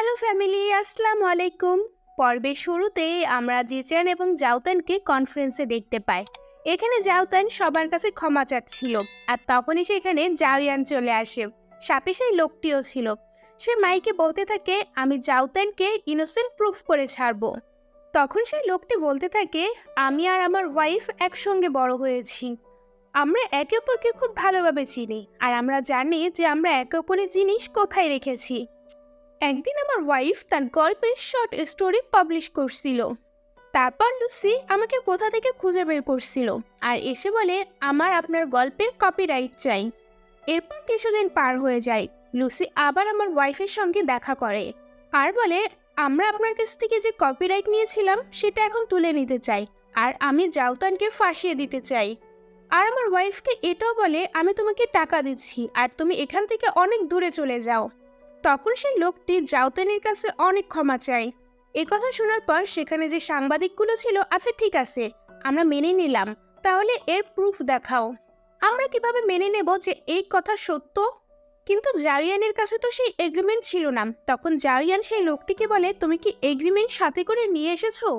Hello family, আসসালামু আলাইকুম। পর্বের শুরুতেই আমরা জিচান এবং জাউতানকে কনফারেন্সে দেখতে পাই। এখানে জাউতান সবার কাছে ক্ষমা চাচ্ছিল, আর তখনই সেখানে জাওয়ান চলে আসে। সাথে সেই লোকটিও ছিল। সে মাইকে বলতে থাকে, আমি জাউতানকে ইনোসেন্ট প্রুফ করে ছাড়বো। তখন সেই লোকটি বলতে থাকে, আমি আর আমার ওয়াইফ একসঙ্গে বড় হয়েছি। আমরা একে অপরকে খুব ভালোভাবে চিনি, আর আমরা জানি যে আমরা একে অপরের জিনিস কোথায় রেখেছি। একদিন আমার ওয়াইফ তার গল্পের শর্ট স্টোরি পাবলিশ করছিল। তারপর লুসি আমাকে কোথা থেকে খুঁজে বের করছিল আর এসে বলে, আমার আপনার গল্পের কপিরাইট চাই। এরপর কিছুদিন পার হয়ে যায়। লুসি আবার আমার ওয়াইফের সঙ্গে দেখা করে আর বলে, আমরা আপনার কাছ থেকে যে কপিরাইট নিয়েছিলাম সেটা এখন তুলে নিতে চাই, আর আমি জাউতানকে ফাঁসিয়ে দিতে চাই। আর আমার ওয়াইফকে এটাও বলে, আমি তোমাকে টাকা দিচ্ছি আর তুমি এখান থেকে অনেক দূরে চলে যাও। তখন সেই লোকটি জাউতানের কাছে অনেক ক্ষমা চায়। এ কথা শোনার পর সেখানে যে সাংবাদিকগুলো ছিল, আচ্ছা ঠিক আছে, আমরা মেনে নিলাম, তাহলে এর প্রুফ দেখাও। আমরা কিভাবে মেনে নেব যে এই কথা সত্য? কিন্তু জাওয়ানের কাছে তো সেই এগ্রিমেন্ট ছিল না। তখন জাওয়ান সেই লোকটিকে বলে, তুমি কি এগ্রিমেন্ট সাথে করে নিয়ে এসেছো?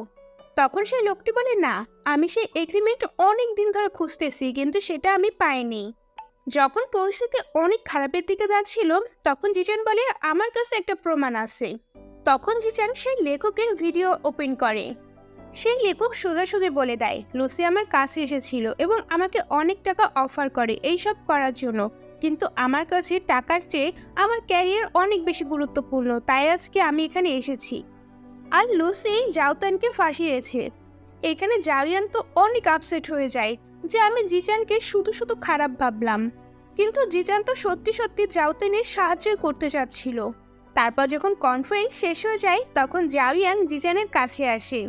তখন সেই লোকটি বলে, না, আমি সেই এগ্রিমেন্ট অনেক দিন ধরে খুঁজতেছি, কিন্তু সেটা আমি পাইনি। যখন পরিস্থিতি অনেক খারাপের দিকে যাচ্ছিল, তখন জিচান বলে, আমার কাছে একটা প্রমাণ আছে। তখন জিচান সেই লেখকের ভিডিও ওপেন করে। সেই লেখক সোজাসুজি বলে দেয়, লুসি আমার কাছে এসেছিল এবং আমাকে অনেক টাকা অফার করে এইসব করার জন্য, কিন্তু আমার কাছে টাকার চেয়ে আমার ক্যারিয়ার অনেক বেশি গুরুত্বপূর্ণ, তাই আজকে আমি এখানে এসেছি। আর লুসি জাউতানকে ফাঁসিয়েছে। এখানে জাওয়ান তো অনেক আপসেট হয়ে যায় যে আমি জিচানকে শুধু শুধু খারাপ ভাবলাম, কিন্তু জিচান তো সত্যি সত্যি জাউতানের সাহায্য করতে চাচ্ছিল। তারপর যখন কনফারেন্স শেষ হয়ে যায়, তখন জাওয়ান জিচানের কাছে আসে,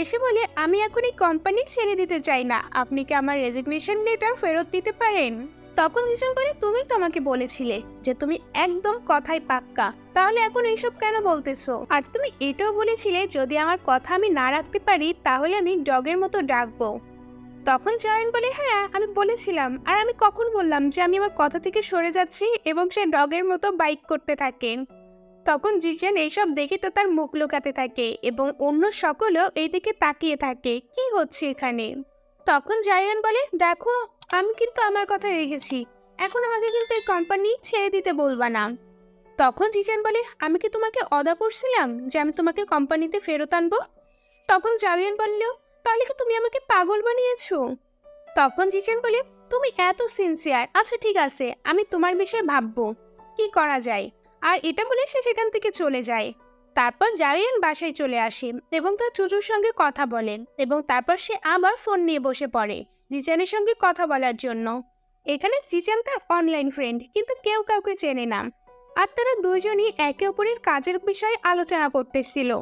এসে বলে, আমি এখন এই কোম্পানি ছেড়ে দিতে চাই না, আপনি কি আমার রেজিগনেশন লেটার ফেরত দিতে পারেন? তখন জিচান বলে, তুমি তো আমাকে বলেছিলে যে তুমি একদম কথায় পাক্কা, তাহলে এখন এইসব কেন বলতেছো? আর তুমি এটাও বলেছিলে যদি আমার কথা আমি না রাখতে পারি তাহলে আমি ডগের মতো ডাকবো। তখন জাওয়ান বলে, হ্যাঁ আমি বলেছিলাম, আর আমি কখন বললাম যে আমি আমার কথা থেকে সরে যাচ্ছি? এবং সে ডগের মতো বাইক করতে থাকেন। তখন জিচান এইসব দেখে তো তার মুখ লুকাতে থাকে এবং অন্য সকলেও এইদিকে তাকিয়ে থাকে, কি হচ্ছে এখানে। তখন জাওয়ান বলে, দেখো, আমি কিন্তু আমার কথা রেখেছি, এখন আমাকে কিন্তু এই কোম্পানি ছেড়ে দিতে বলবা না। তখন জিচান বলে, আমি কি তোমাকে অদা করছিলাম যে আমি তোমাকে কোম্পানিতে ফেরত আনবো? তখন জাওয়ান বলল, তাহলে কি তুমি আমাকে পাগল বানিয়েছো? তখন জিচান বলে, তুমি এত সিনসিয়ার, আচ্ছা ঠিক আছে, আমি তোমার বিষয়ে ভাববো কি করা যায়। আর এটা বলে সে সেখান থেকে চলে যায়। তারপর জাওয়ান বাসায় চলে আসে এবং তার চুচুর সঙ্গে কথা বলে, এবং তারপর সে আবার ফোন নিয়ে বসে পড়ে জিচানের সঙ্গে কথা বলার জন্য। এখানে জিচান তার অনলাইন ফ্রেন্ড, কিন্তু কেউ কাউকে চেনে না, আর তারা দুজনই একে অপরের কাজের বিষয়ে আলোচনা করতেছিল।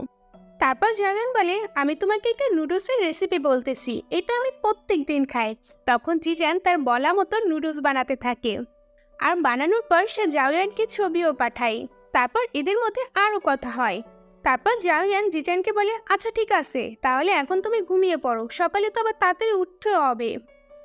তারপর জাওয়ান বলে, আমি তোমাকে একটা নুডলসের রেসিপি বলতেছি, এটা আমি প্রত্যেক দিন খাই। তখন জিচান তার বলা মতো নুডলস বানাতে থাকে, আর বানানোর পর সে জাওয়ানকে ছবিও পাঠায়। তারপর এদের মধ্যে আরও কথা হয়। তারপর জাওয়ান জিচানকে বলে, আচ্ছা ঠিক আছে, তাহলে এখন তুমি ঘুমিয়ে পড়ো, সকালে তো আবার তাড়াতাড়ি উঠতে হবে।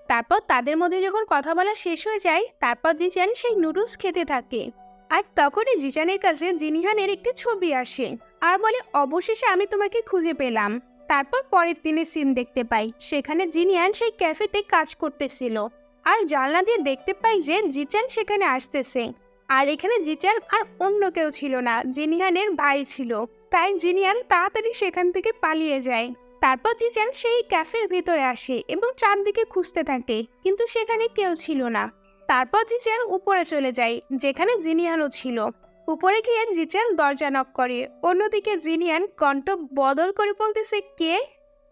তারপর তাদের মধ্যে যখন কথা বলা শেষ হয়ে যায়, তারপর জিচান সেই নুডলস খেতে থাকে। আর তখনই জিচানের কাছে জিনিহানের একটি ছবি আসে আর বলে, অবশেষে আমি তোমাকে খুঁজে পেলাম। তারপর পরের দিনের সিন দেখতে পাই, সেখানে জিনিয়ান সেই ক্যাফেতে কাজ করতেছিল, আর জানলা দিয়ে দেখতে পাই যে জিচান সেখানে আসতেছে। আর এখানে জিচান আর অন্য কেউ ছিল না, জিনিয়ানের ভাই ছিল। তাই জিনিয়ান তাড়াতাড়ি সেখান থেকে পালিয়ে যায়। তারপর জিচান সেই ক্যাফের ভিতরে আসে এবং চারদিকে খুঁজতে থাকে, কিন্তু সেখানে কেউ ছিল না। তারপর জিচান উপরে চলে যায়, যেখানে জিনিয়ানও ছিল। উপরে গিয়ে জিচান দরজা নক করে। অন্যদিকে জিনিয়ান কণ্ঠ বদল করে বলতেছে, কে?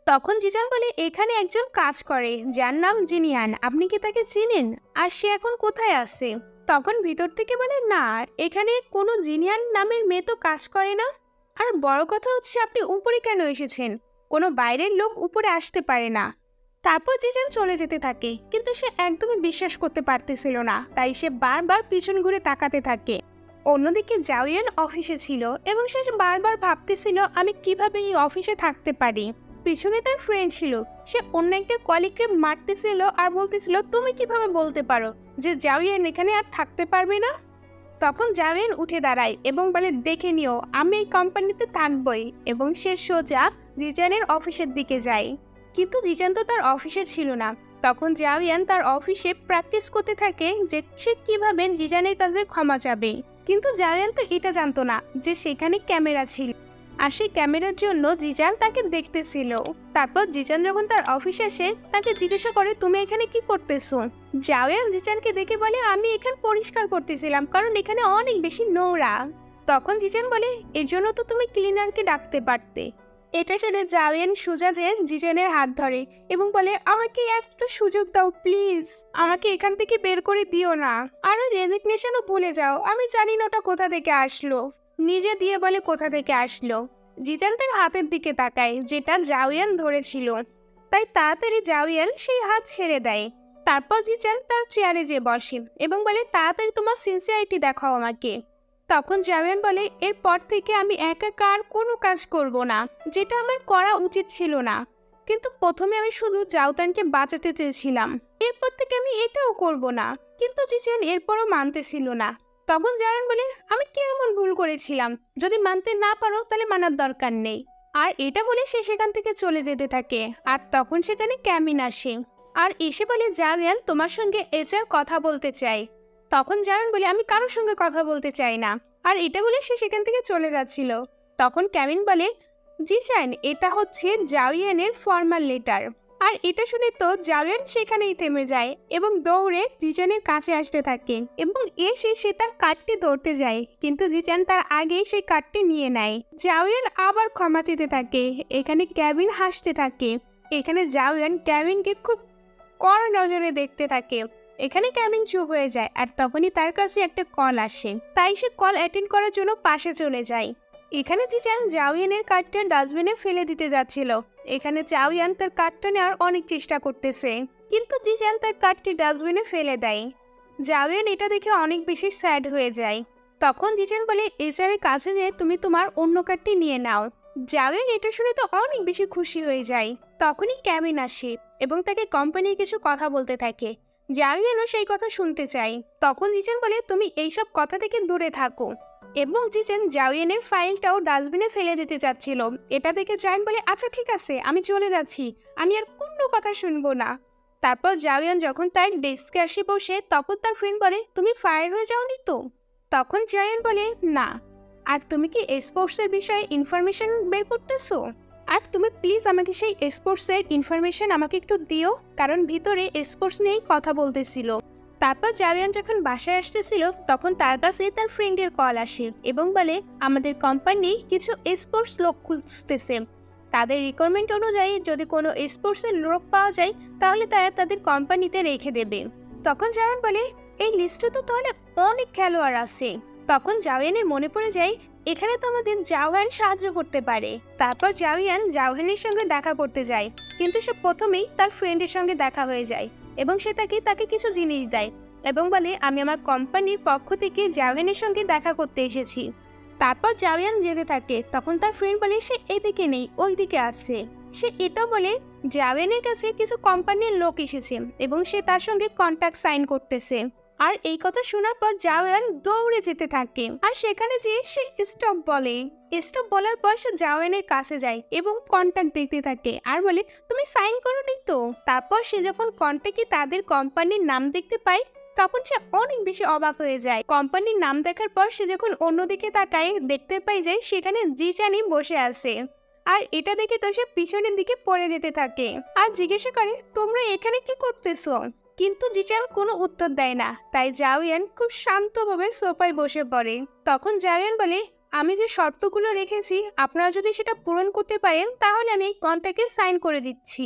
তখন জিচান বলে, এখানে একজন কাজ করে যার নাম জিনিয়ান, আপনি কি তাকে চিনেন? আর সে এখন কোথায় আছে? তখন ভিতর থেকে বলে, না, এখানে কোনো জিনিয়ান নামের মেয়ে তো কাজ করে না। আর বড় কথা হচ্ছে, আপনি উপরে কেন এসেছেন? কোনো বাইরের লোক উপরে আসতে পারে না। তারপর জিচান চলে যেতে থাকে, কিন্তু সে একদমই বিশ্বাস করতে পারতেছিল না, তাই সে বারবার পিছন ঘুরে তাকাতে থাকে। অন্যদিকে জাওয়ান অফিসে ছিল এবং সে বারবার ভাবতেছিল, আমি কিভাবে এই অফিসে থাকতে পারি। পিছনে তার ফ্রেন্ড ছিল, সে অন্য একটা কলিগকে মারতেছিল আর বলতেছিল, তুমি কিভাবে বলতে পারো যে জাওয়ান এখানে আর থাকতে পারবে না? তখন জাওয়ান উঠে দাঁড়ায় এবং বলে, দেখে নিও, আমি এই কোম্পানিতে থাকবই। এবং সে সোজা জিজানের অফিসের দিকে যায়। কিন্তু জিজান তো তার অফিসে ছিল না। তখন জাওয়ান তার অফিসে প্র্যাকটিস করতে থাকে যে সে কিভাবে জিজানের কাছে ক্ষমা চাবে। কিন্তু জাওয়ান তো এটা জানতো না যে সেখানে ক্যামেরা ছিল, আর সেই ক্যামেরার জন্য জিজান তাকে দেখতেছিল। তারপর জিজান যখন তার অফিসে আসে তাকে জিজ্ঞাসা করে, তুমি এখানে কি করতেছো? জাওয়ান জিজানকে দেখে বলে, আমি এখানে পরিষ্কার করতেছিলাম, কারণ এখানে অনেক বেশি নোংরা। তখন জিজান বলে, এর জন্য তো তুমি ক্লিনারকে ডাকতে পারতে। এটা শুনে জাওয়ান সোজা যে জিজানের হাত ধরে এবং বলে, আমাকে একটা সুযোগ দাও প্লিজ, আমাকে এখান থেকে বের করে দিও না। আর ওই রেজিগনেশনও ভুলে যাও, আমি জানি না ওটা কোথা থেকে আসলো। নিজে দিয়ে বলে, কোথা থেকে আসলো? জিজান তার হাতের দিকে তাকায় যেটা জাওয়ান ধরেছিল, তাই তাড়াতাড়ি জাওয়ান সেই হাত ছেড়ে দেয়। তারপর জিজান তার চেয়ারে যেয়ে বসে এবং বলে, তাড়াতাড়ি তোমার সিনসিয়ারিটি দেখাও আমাকে। তখন জাওয়ান বলে, এরপর থেকে আমি একা আর কোনো কাজ করব না, যেটা আমার করা উচিত ছিল না। কিন্তু প্রথমে আমি শুধু জাওতানকে বাঁচাতে চেয়েছিলাম, এরপর থেকে আমি এটাও করব না। কিন্তু জিজান এরপরও মানতেছিল না। তখন জাওয়ান বলে, আমি কেমন ভুল করেছিলাম? যদি মানতে না পারো তাহলে মানার দরকার নেই। আর এটা বলে সে সেখান থেকে চলে যেতে থাকে। আর তখন সেখানে ক্যামিন আসে আর এসে বলে, জাওয়ান তোমার সঙ্গে এইচআর কথা বলতে চাই। তখন জাওয়ান বলে, আমি কারোর সঙ্গে কথা বলতে চাই না। আর এটা বলে সে সেখান থেকে চলে যাচ্ছিল। তখন ক্যামিন বলে, জিজান এটা হচ্ছে জাওয়ানের ফর্মাল লেটার। আর এটা শুনে তো জাওয়ান সেখানেই থেমে যায় এবং দৌড়ে জিজানের কাছে আসতে থাকে এবং এসে সে তার কার্ডটি ধরতে যায়, কিন্তু জিজান তার আগেই সেই কার্ডটি নিয়ে নেয়। জাওয়ান আবার ক্ষমা চেতে থাকে। এখানে ক্যাবিন হাসতে থাকে। এখানে জাওয়ান ক্যাবিনকে খুব কড়া নজরে দেখতে থাকে। এখানে ক্যাবিন চুপ হয়ে যায় আর তখনই তার কাছে একটা কল আসে, তাই সে কল অ্যাটেন্ড করার জন্য পাশে চলে যায়। এখানে জিজান জাওয়ানের কার্ডটা ডাস্টবিনে ফেলে দিতে যাচ্ছিল। এখানে জাওয়ান তার কার্ডটা নেওয়ার অনেক চেষ্টা করতেছে, কিন্তু জিজান তার কার্ডটি ডাস্টবিনে ফেলে দেয়। জাওয়ান এটা দেখে অনেক বেশি স্যাড হয়ে যায়। তখন জিজান বলে, এইচআরের কাছে যেয়ে তুমি তোমার অন্য কার্ডটি নিয়ে নাও। জাওয়ান এটা শুনে তো অনেক বেশি খুশি হয়ে যায়। তখনই ক্যাবিন আসে এবং তাকে কোম্পানির কিছু কথা বলতে থাকে। জাওয়ানও সেই কথা শুনতে চায়। তখন জিজান বলে, তুমি এইসব কথা থেকে দূরে থাকো। এবং জিজান জাওয়ানের ফাইলটাও ডাস্টবিনে ফেলে দিতে চাচ্ছিল। এটা দেখে জাওয়ান বলে, আচ্ছা ঠিক আছে, আমি চলে যাচ্ছি, আমি আর কোনো কথা শুনবো না। তারপর জাওয়ান যখন তার ডেস্কে আসে বসে, তখন তার ফ্রেন্ড বলে, তুমি ফায়ার হয়ে যাওনি তো? তখন জাওয়ান বলে, না। আর তুমি কি স্পোর্টসের বিষয়ে ইনফরমেশন বের করতেছো? আর তুমি প্লিজ আমাকে সেই স্পোর্টসের ইনফরমেশন আমাকে একটু দিও, কারণ ভিতরে স্পোর্টস নিয়েই কথা বলতেছিল। তারপর জাওয়ান যখন বাসায় আসতেছিল তখন তার কাছে তার ফ্রেন্ডের কল আসে এবং বলে, আমাদের কোম্পানি কিছু স্পোর্টস লোক খুঁজতেছে। তাদের রিকোয়ারমেন্ট অনুযায়ী যদি কোনো স্পোর্টসের লোক পাওয়া যায় তাহলে তারা তাদের কোম্পানিতে রেখে দেবে। তখন জাওয়ান বলে, এই লিস্টে তো তাহলে অনেক খেলোয়াড় আছে। তখন জাওয়ানের মনে পড়ে যায়, এখানে তো আমাদের জাওয়ান সাহায্য করতে পারে। তারপর জাওয়ান জাওয়ানের সঙ্গে দেখা করতে যায়, কিন্তু সে প্রথমেই তার ফ্রেন্ডের সঙ্গে দেখা হয়ে যায় এবং সে তাকে কিছু জিনিস দেয় এবং বলে, আমি আমার কোম্পানির পক্ষ থেকে জাওয়ানের সঙ্গে দেখা করতে এসেছি। তারপর জাওয়ান যেতে থাকে। তখন তার ফ্রেন্ড বলে, সে এইদিকে নেই, ওই দিকে আসছে। সে এটাও বলে, জাওয়ানের কাছে কিছু কোম্পানির লোক এসেছে এবং সে তার সঙ্গে কন্ট্রাক্ট সাইন করতেছে। আর এই কথা শোনার পর জাওয়ান দৌড়ে যেতে থাকে আর সেখানে যেয়ে সে স্টপ বলে। স্টপ বলার পর সে জাওয়ানের কাছে যায় এবং কন্ট্রাক্ট দেখতে থাকে আর বলে, তুমি সাইন করোনি তো? তারপর সে যখন কন্ট্রাক্টে তাদের কোম্পানির নাম দেখতে পায় তখন সে অনেক বেশি অবাক হয়ে যায়। কোম্পানির নাম দেখার পর সে যখন অন্যদিকে তাকায় দেখতে পাই যে সেখানে জিজানি বসে আছে। আর এটা দেখে তো সে পিছনের দিকে পড়ে যেতে থাকে আর জিজ্ঞাসা করে, তোমরা এখানে কি করতেছো? কিন্তু জিজান কোনো উত্তর দেয় না, তাই জাওয়ান খুব শান্তভাবে সোফায় বসে পড়ে। তখন জাওয়ান বলে, আমি যে শর্তগুলো রেখেছি আপনারা যদি সেটা পূরণ করতে পারেন তাহলে আমি এই কন্ট্রাক্টে সাইন করে দিচ্ছি।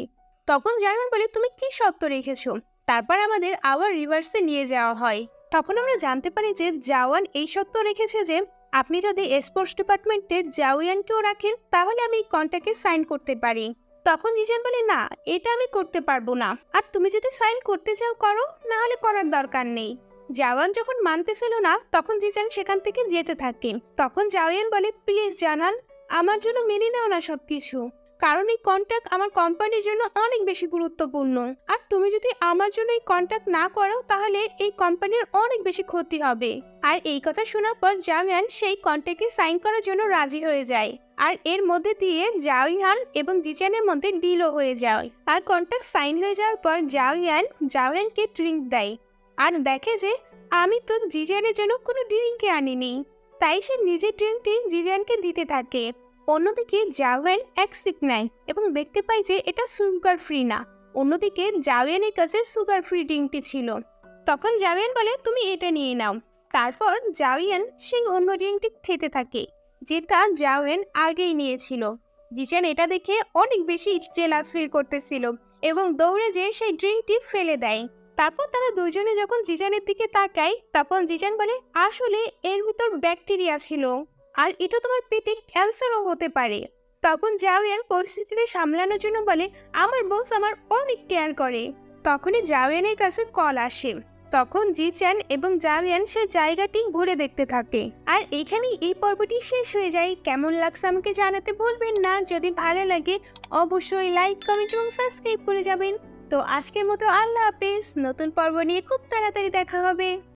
তখন জাওয়ান বলে, তুমি কি শর্ত রেখেছো? তারপর আমাদের আবার রিভার্সে নিয়ে যাওয়া হয়। তখন আমরা জানতে পারি যে জাওয়ান এই শর্ত রেখেছে যে আপনি যদি স্পোর্টস ডিপার্টমেন্টে জাওয়ানকেও রাখেন তাহলে আমি এই কন্ট্রাক্টে সাইন করতে পারি। তখন জিজান বলে, না, এটা আমি করতে পারবো না, আর তুমি যদি সাইন করতে চাও করো, না হলে করার দরকার নেই। জাওয়ান যখন মানতেছিল না তখন জিজান সেখান থেকে যেতে থাকে। তখন জাওয়ান বলে, প্লিজ জানান, আমার জন্য মেনে নাও না সবকিছু, কারণ এই কন্ট্যাক্ট আমার কোম্পানির জন্য অনেক বেশি গুরুত্বপূর্ণ। আর তুমি যদি আমার জন্য এই কন্ট্যাক্ট না করো তাহলে এই কোম্পানির অনেক বেশি ক্ষতি হবে। আর এই কথা শোনার পর জাওয়ান সেই কন্ট্যাক্টে সাইন করার জন্য রাজি হয়ে যায়। আর এর মধ্যে দিয়ে জাওয়ান এবং জিচানের মধ্যে ডিলও হয়ে যায়। আর কন্ট্যাক্ট সাইন হয়ে যাওয়ার পর জাওয়ানকে ড্রিঙ্ক দেয় আর দেখে যে আমি তো জিজানের জন্য কোনো ড্রিঙ্কই আনিনি, তাই সে নিজের ড্রিঙ্কটি জিজানকে দিতে থাকে। অন্যদিকে জাওয়ান এক সিপ নেয় এবং দেখতে পায় যে এটা সুগার ফ্রি না। অন্যদিকে জাওয়ানের কাছে সুগার ফ্রি ড্রিঙ্কটি ছিল। তখন জাওয়ান বলে তুমি এটা নিয়ে নাও। তারপর জাওয়ান সেই অন্য ড্রিঙ্কটি খেতে থাকে যেটা জাওয়ান আগেই নিয়েছিল। জিজান এটা দেখে অনেক বেশি জেলাস ফিল করতেছিল এবং দৌড়ে যেয়ে সেই ড্রিঙ্কটি ফেলে দেয়। তারপর তারা দুজনে যখন জিজানের দিকে তাকায় তখন জিজান বলে আসলে এর ভিতর ব্যাকটেরিয়া ছিল আর এটা তোমার পেটে ক্যান্সারও হতে পারে। তখন জাওয়ান পরিস্থিতিটা সামলানোর জন্য বলে আমার বস আমার অনেক কেয়ার করে। তখনই জাওয়ানের কাছে কল আসে। তখন জিচান এবং জাওয়ান সে জায়গাটি ঘুরে দেখতে থাকে। আর এখানেই এই পর্বটি শেষ হয়ে যায়। কেমন লাগছে আমাকে জানাতে ভুলবেন না। যদি ভালো লাগে অবশ্যই লাইক, কমেন্ট এবং সাবস্ক্রাইব করে যাবেন। তো আজকের মতো আল্লাহ হাফেজ। নতুন পর্ব নিয়ে খুব তাড়াতাড়ি দেখা হবে।